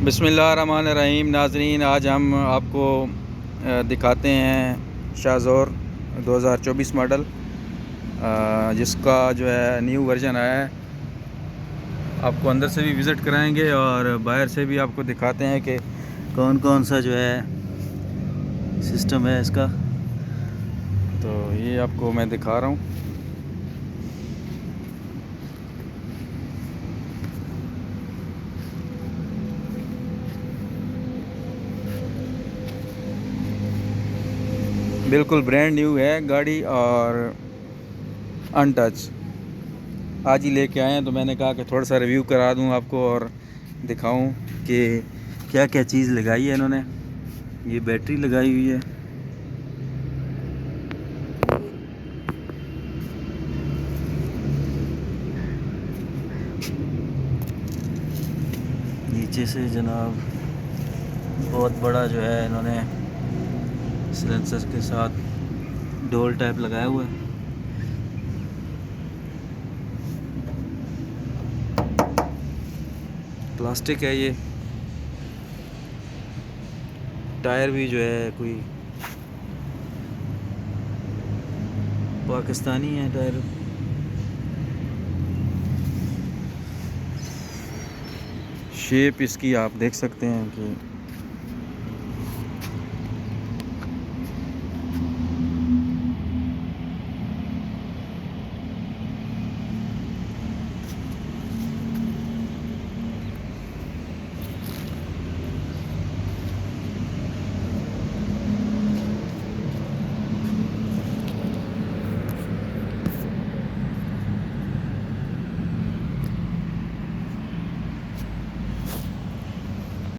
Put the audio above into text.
बिस्मिल्लाहिर्रहमानिर्रहीम। नाज़रीन, आज हम आपको दिखाते हैं शाज़ोर 2024 मॉडल, जिसका जो है न्यू वर्जन आया है। आपको अंदर से भी विज़िट कराएंगे और बाहर से भी आपको दिखाते हैं कि कौन कौन सा जो है सिस्टम है इसका। तो ये आपको मैं दिखा रहा हूँ। बिल्कुल ब्रांड न्यू है गाड़ी और अनटच। आज ही लेके आए हैं, तो मैंने कहा कि थोड़ा सा रिव्यू करा दूं आपको और दिखाऊं कि क्या क्या चीज़ लगाई है इन्होंने। ये बैटरी लगाई हुई है, नीचे से जनाब बहुत बड़ा जो है इन्होंने सिलेंसर के साथ डोल टाइप लगाया हुआ है। प्लास्टिक है ये। टायर भी जो है कोई पाकिस्तानी है टायर। शेप इसकी आप देख सकते हैं कि